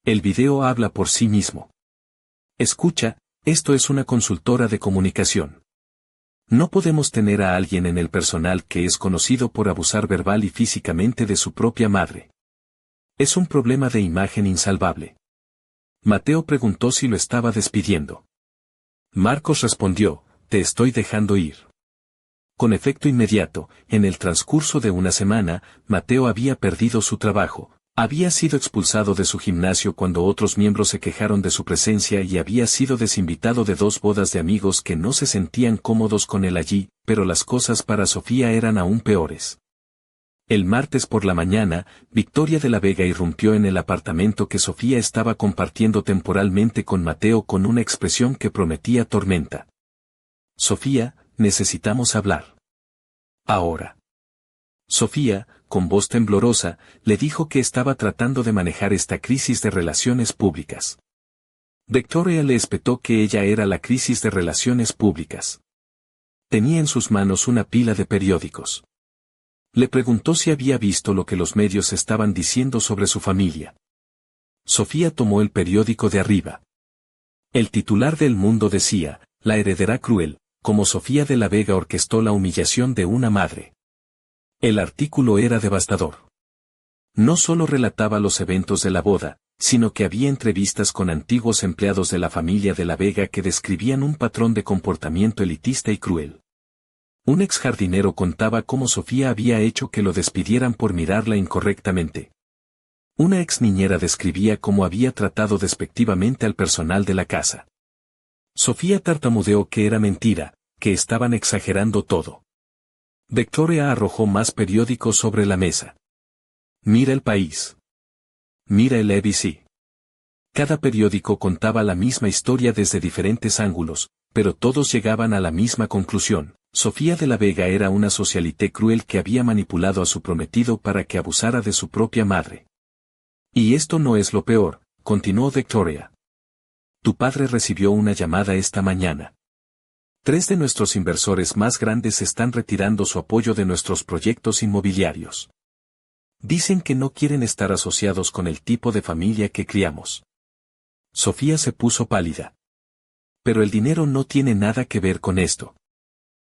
El video habla por sí mismo. Escucha, esto es una consultora de comunicación. No podemos tener a alguien en el personal que es conocido por abusar verbal y físicamente de su propia madre. Es un problema de imagen insalvable. Mateo preguntó si lo estaba despidiendo. Marcos respondió, te estoy dejando ir. Con efecto inmediato, en el transcurso de una semana, Mateo había perdido su trabajo. Había sido expulsado de su gimnasio cuando otros miembros se quejaron de su presencia y había sido desinvitado de 2 bodas de amigos que no se sentían cómodos con él allí, pero las cosas para Sofía eran aún peores. El martes por la mañana, Victoria de la Vega irrumpió en el apartamento que Sofía estaba compartiendo temporalmente con Mateo con una expresión que prometía tormenta. Sofía, necesitamos hablar. Ahora. Sofía, con voz temblorosa, le dijo que estaba tratando de manejar esta crisis de relaciones públicas. Victoria le espetó que ella era la crisis de relaciones públicas. Tenía en sus manos una pila de periódicos. Le preguntó si había visto lo que los medios estaban diciendo sobre su familia. Sofía tomó el periódico de arriba. El titular de El Mundo decía, la heredera cruel, como Sofía de la Vega orquestó la humillación de una madre. El artículo era devastador. No solo relataba los eventos de la boda, sino que había entrevistas con antiguos empleados de la familia de la Vega que describían un patrón de comportamiento elitista y cruel. Un ex jardinero contaba cómo Sofía había hecho que lo despidieran por mirarla incorrectamente. Una ex niñera describía cómo había tratado despectivamente al personal de la casa. Sofía tartamudeó que era mentira, que estaban exagerando todo. Victoria arrojó más periódicos sobre la mesa. Mira El País. Mira el ABC. Cada periódico contaba la misma historia desde diferentes ángulos, pero todos llegaban a la misma conclusión. Sofía de la Vega era una socialité cruel que había manipulado a su prometido para que abusara de su propia madre. Y esto no es lo peor, continuó Victoria. Tu padre recibió una llamada esta mañana. 3 de nuestros inversores más grandes están retirando su apoyo de nuestros proyectos inmobiliarios. Dicen que no quieren estar asociados con el tipo de familia que criamos. Sofía se puso pálida. Pero el dinero no tiene nada que ver con esto.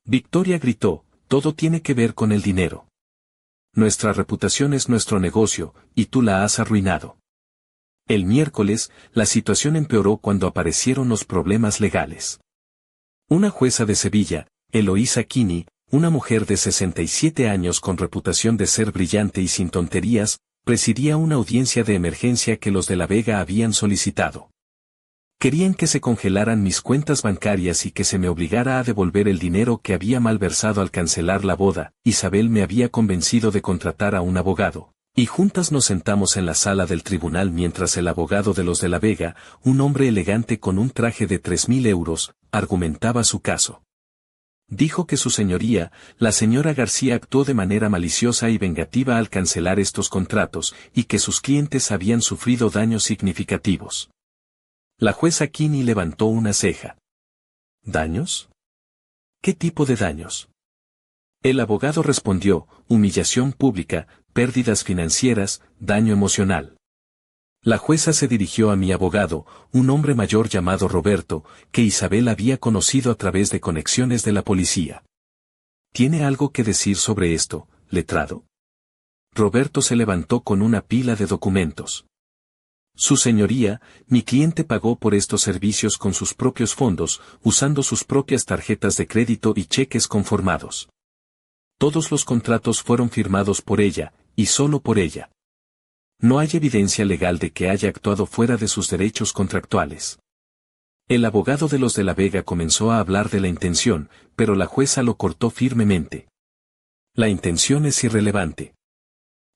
Victoria gritó, todo tiene que ver con el dinero. Nuestra reputación es nuestro negocio, y tú la has arruinado. El miércoles, la situación empeoró cuando aparecieron los problemas legales. Una jueza de Sevilla, Eloísa Kini, una mujer de 67 años con reputación de ser brillante y sin tonterías, presidía una audiencia de emergencia que los de la Vega habían solicitado. Querían que se congelaran mis cuentas bancarias y que se me obligara a devolver el dinero que había malversado al cancelar la boda. Isabel me había convencido de contratar a un abogado. Y juntas nos sentamos en la sala del tribunal mientras el abogado de los de la Vega, un hombre elegante con un traje de 3.000 euros, argumentaba su caso. Dijo que su señoría, la señora García actuó de manera maliciosa y vengativa al cancelar estos contratos, y que sus clientes habían sufrido daños significativos. La jueza Kini levantó una ceja. ¿Daños? ¿Qué tipo de daños? El abogado respondió, humillación pública, pérdidas financieras, daño emocional. La jueza se dirigió a mi abogado, un hombre mayor llamado Roberto, que Isabel había conocido a través de conexiones de la policía. ¿Tiene algo que decir sobre esto, letrado? Roberto se levantó con una pila de documentos. Su señoría, mi cliente pagó por estos servicios con sus propios fondos, usando sus propias tarjetas de crédito y cheques conformados. Todos los contratos fueron firmados por ella, y solo por ella. No hay evidencia legal de que haya actuado fuera de sus derechos contractuales. El abogado de los de la Vega comenzó a hablar de la intención, pero la jueza lo cortó firmemente. La intención es irrelevante.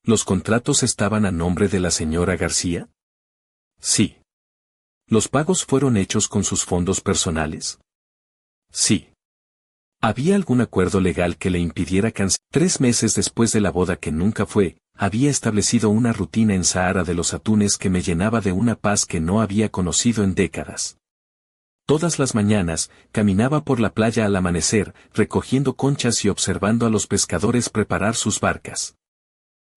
¿Los contratos estaban a nombre de la señora García? Sí. ¿Los pagos fueron hechos con sus fondos personales? Sí. ¿Había algún acuerdo legal que le impidiera cancelar? 3 meses después de la boda que nunca fue, había establecido una rutina en Sahara de los Atunes que me llenaba de una paz que no había conocido en décadas. Todas las mañanas, caminaba por la playa al amanecer, recogiendo conchas y observando a los pescadores preparar sus barcas.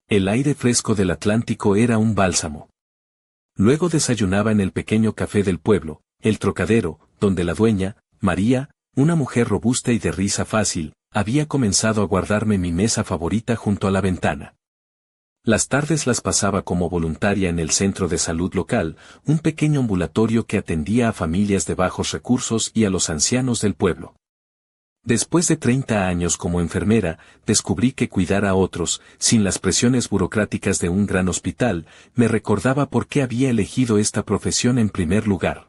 El aire fresco del Atlántico era un bálsamo. Luego desayunaba en el pequeño café del pueblo, el Trocadero, donde la dueña, María, una mujer robusta y de risa fácil, había comenzado a guardarme mi mesa favorita junto a la ventana. Las tardes las pasaba como voluntaria en el centro de salud local, un pequeño ambulatorio que atendía a familias de bajos recursos y a los ancianos del pueblo. Después de 30 años como enfermera, descubrí que cuidar a otros, sin las presiones burocráticas de un gran hospital, me recordaba por qué había elegido esta profesión en primer lugar.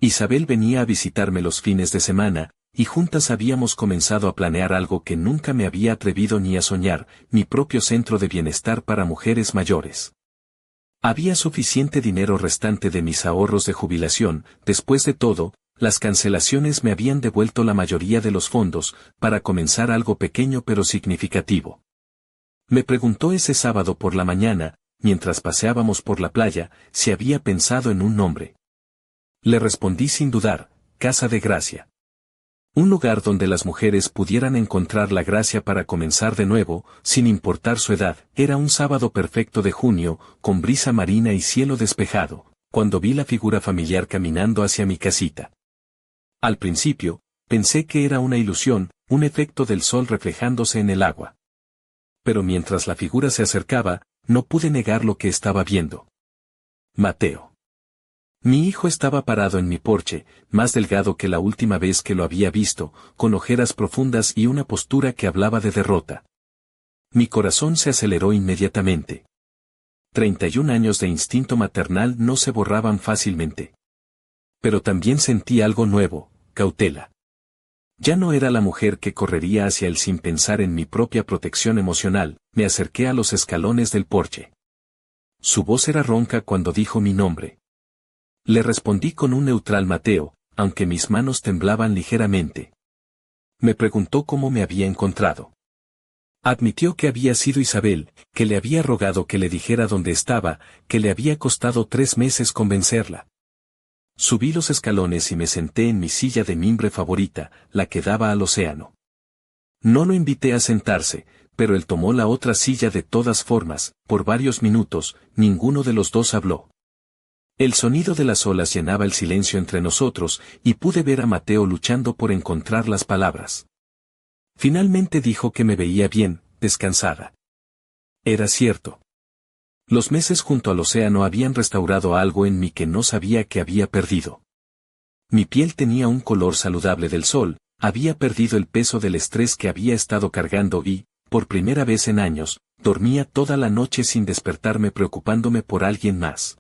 Isabel venía a visitarme los fines de semana, y juntas habíamos comenzado a planear algo que nunca me había atrevido ni a soñar, mi propio centro de bienestar para mujeres mayores. Había suficiente dinero restante de mis ahorros de jubilación, después de todo, las cancelaciones me habían devuelto la mayoría de los fondos, para comenzar algo pequeño pero significativo. Me preguntó ese sábado por la mañana, mientras paseábamos por la playa, si había pensado en un nombre. Le respondí sin dudar, Casa de Gracia. Un lugar donde las mujeres pudieran encontrar la gracia para comenzar de nuevo, sin importar su edad. Era un sábado perfecto de junio, con brisa marina y cielo despejado, cuando vi la figura familiar caminando hacia mi casita. Al principio, pensé que era una ilusión, un efecto del sol reflejándose en el agua. Pero mientras la figura se acercaba, no pude negar lo que estaba viendo. Mateo. Mi hijo estaba parado en mi porche, más delgado que la última vez que lo había visto, con ojeras profundas y una postura que hablaba de derrota. Mi corazón se aceleró inmediatamente. 31 años de instinto maternal no se borraban fácilmente. Pero también sentí algo nuevo, cautela. Ya no era la mujer que correría hacia él sin pensar en mi propia protección emocional. Me acerqué a los escalones del porche. Su voz era ronca cuando dijo mi nombre. Le respondí con un neutral Mateo, aunque mis manos temblaban ligeramente. Me preguntó cómo me había encontrado. Admitió que había sido Isabel, que le había rogado que le dijera dónde estaba, que le había costado 3 meses convencerla. Subí los escalones y me senté en mi silla de mimbre favorita, la que daba al océano. No lo invité a sentarse, pero él tomó la otra silla de todas formas. Por varios minutos, ninguno de los dos habló. El sonido de las olas llenaba el silencio entre nosotros, y pude ver a Mateo luchando por encontrar las palabras. Finalmente dijo que me veía bien, descansada. Era cierto. Los meses junto al océano habían restaurado algo en mí que no sabía que había perdido. Mi piel tenía un color saludable del sol, había perdido el peso del estrés que había estado cargando y, por primera vez en años, dormía toda la noche sin despertarme preocupándome por alguien más.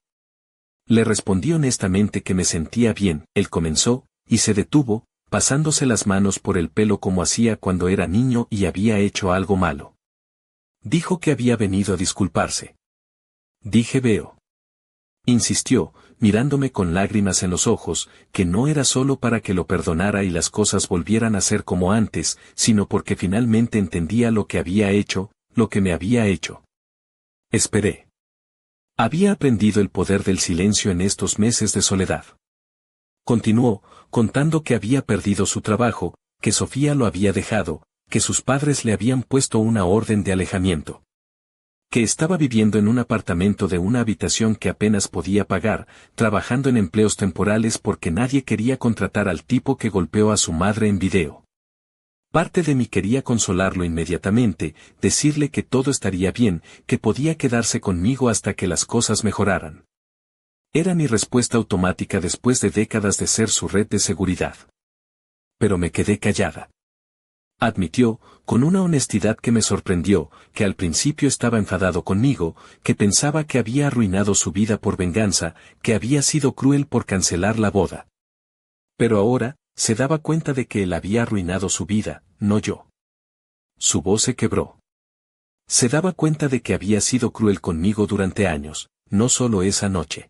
Le respondí honestamente que me sentía bien. Él comenzó, y se detuvo, pasándose las manos por el pelo como hacía cuando era niño y había hecho algo malo. Dijo que había venido a disculparse. Dije veo. Insistió, mirándome con lágrimas en los ojos, que no era solo para que lo perdonara y las cosas volvieran a ser como antes, sino porque finalmente entendía lo que había hecho, lo que me había hecho. Esperé. Había aprendido el poder del silencio en estos meses de soledad. Continuó, contando que había perdido su trabajo, que Sofía lo había dejado, que sus padres le habían puesto una orden de alejamiento. Que estaba viviendo en un apartamento de una habitación que apenas podía pagar, trabajando en empleos temporales porque nadie quería contratar al tipo que golpeó a su madre en video. Parte de mí quería consolarlo inmediatamente, decirle que todo estaría bien, que podía quedarse conmigo hasta que las cosas mejoraran. Era mi respuesta automática después de décadas de ser su red de seguridad. Pero me quedé callada. Admitió, con una honestidad que me sorprendió, que al principio estaba enfadado conmigo, que pensaba que había arruinado su vida por venganza, que había sido cruel por cancelar la boda. Pero ahora, se daba cuenta de que él había arruinado su vida, no yo. Su voz se quebró. Se daba cuenta de que había sido cruel conmigo durante años, no solo esa noche.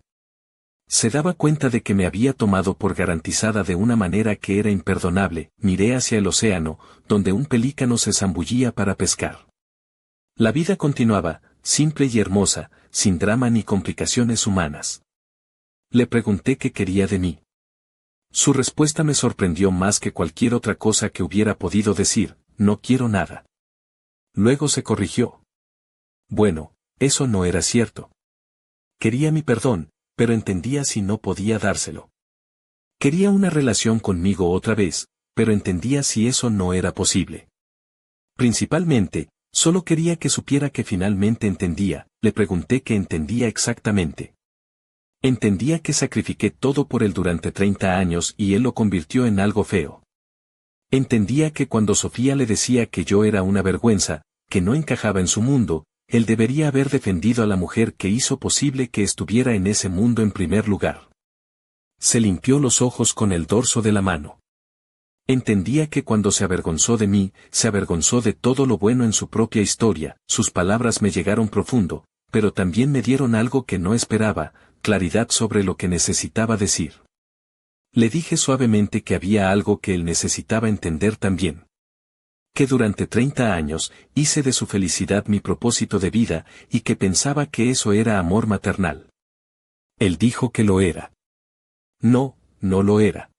Se daba cuenta de que me había tomado por garantizada de una manera que era imperdonable. Miré hacia el océano, donde un pelícano se zambullía para pescar. La vida continuaba, simple y hermosa, sin drama ni complicaciones humanas. Le pregunté qué quería de mí. Su respuesta me sorprendió más que cualquier otra cosa que hubiera podido decir: no quiero nada. Luego se corrigió. Bueno, eso no era cierto. Quería mi perdón, pero entendía si no podía dárselo. Quería una relación conmigo otra vez, pero entendía si eso no era posible. Principalmente, solo quería que supiera que finalmente entendía. Le pregunté qué entendía exactamente. Entendía que sacrifiqué todo por él durante 30 años y él lo convirtió en algo feo. Entendía que cuando Sofía le decía que yo era una vergüenza, que no encajaba en su mundo, él debería haber defendido a la mujer que hizo posible que estuviera en ese mundo en primer lugar. Se limpió los ojos con el dorso de la mano. Entendía que cuando se avergonzó de mí, se avergonzó de todo lo bueno en su propia historia. Sus palabras me llegaron profundo, pero también me dieron algo que no esperaba: claridad sobre lo que necesitaba decir. Le dije suavemente que había algo que él necesitaba entender también. Que durante 30 años, hice de su felicidad mi propósito de vida, y que pensaba que eso era amor maternal. Él dijo que lo era. No, no lo era.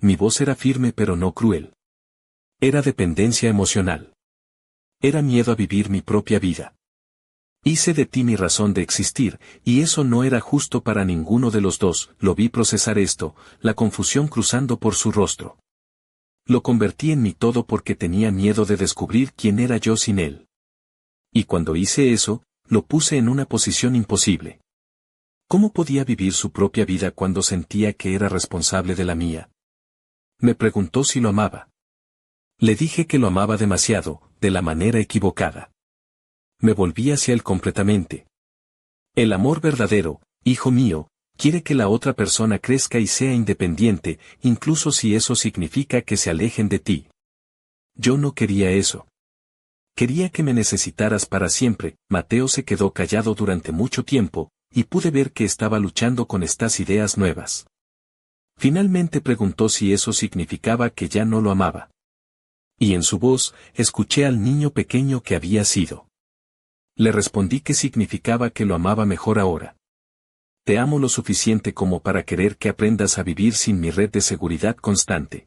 Mi voz era firme pero no cruel. Era dependencia emocional. Era miedo a vivir mi propia vida. Hice de ti mi razón de existir, y eso no era justo para ninguno de los dos. Lo vi procesar esto, la confusión cruzando por su rostro. Lo convertí en mi todo porque tenía miedo de descubrir quién era yo sin él. Y cuando hice eso, lo puse en una posición imposible. ¿Cómo podía vivir su propia vida cuando sentía que era responsable de la mía? Me preguntó si lo amaba. Le dije que lo amaba demasiado, de la manera equivocada. Me volví hacia él completamente. El amor verdadero, hijo mío, quiere que la otra persona crezca y sea independiente, incluso si eso significa que se alejen de ti. Yo no quería eso. Quería que me necesitaras para siempre. Mateo se quedó callado durante mucho tiempo, y pude ver que estaba luchando con estas ideas nuevas. Finalmente preguntó si eso significaba que ya no lo amaba. Y en su voz, escuché al niño pequeño que había sido. Le respondí que significaba que lo amaba mejor ahora. Te amo lo suficiente como para querer que aprendas a vivir sin mi red de seguridad constante.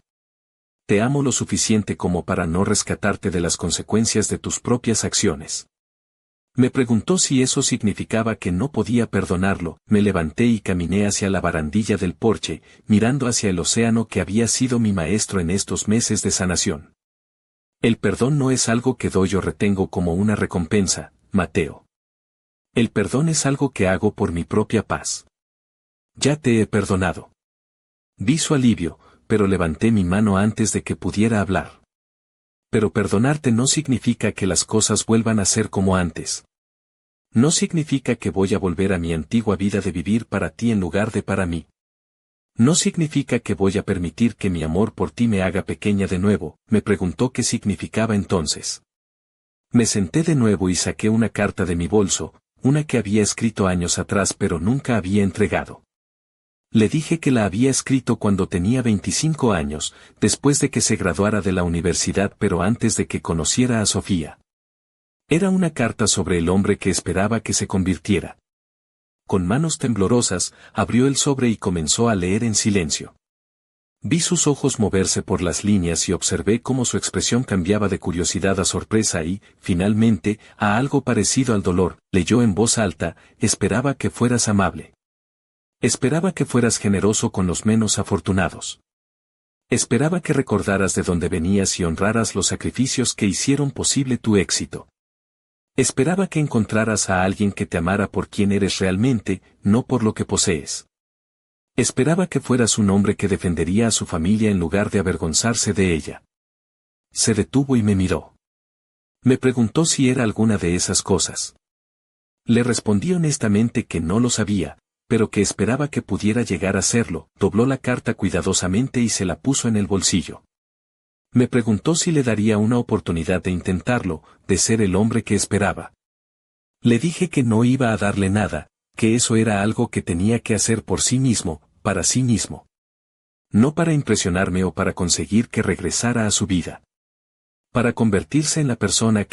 Te amo lo suficiente como para no rescatarte de las consecuencias de tus propias acciones. Me preguntó si eso significaba que no podía perdonarlo. Me levanté y caminé hacia la barandilla del porche, mirando hacia el océano que había sido mi maestro en estos meses de sanación. El perdón no es algo que doy o retengo como una recompensa, Mateo. El perdón es algo que hago por mi propia paz. Ya te he perdonado. Vi su alivio, pero levanté mi mano antes de que pudiera hablar. Pero perdonarte no significa que las cosas vuelvan a ser como antes. No significa que voy a volver a mi antigua vida de vivir para ti en lugar de para mí. No significa que voy a permitir que mi amor por ti me haga pequeña de nuevo. Me preguntó qué significaba entonces. Me senté de nuevo y saqué una carta de mi bolso, una que había escrito años atrás pero nunca había entregado. Le dije que la había escrito cuando tenía 25 años, después de que se graduara de la universidad pero antes de que conociera a Sofía. Era una carta sobre el hombre que esperaba que se convirtiera. Con manos temblorosas, abrió el sobre y comenzó a leer en silencio. Vi sus ojos moverse por las líneas y observé cómo su expresión cambiaba de curiosidad a sorpresa y, finalmente, a algo parecido al dolor. Leyó en voz alta: esperaba que fueras amable. Esperaba que fueras generoso con los menos afortunados. Esperaba que recordaras de dónde venías y honraras los sacrificios que hicieron posible tu éxito. Esperaba que encontraras a alguien que te amara por quien eres realmente, no por lo que posees. Esperaba que fueras un hombre que defendería a su familia en lugar de avergonzarse de ella. Se detuvo y me miró. Me preguntó si era alguna de esas cosas. Le respondí honestamente que no lo sabía, pero que esperaba que pudiera llegar a serlo, dobló la carta cuidadosamente y se la puso en el bolsillo. Me preguntó si le daría una oportunidad de intentarlo, de ser el hombre que esperaba. Le dije que no iba a darle nada, que eso era algo que tenía que hacer por sí mismo, para sí mismo. No para impresionarme o para conseguir que regresara a su vida. Para convertirse en la persona que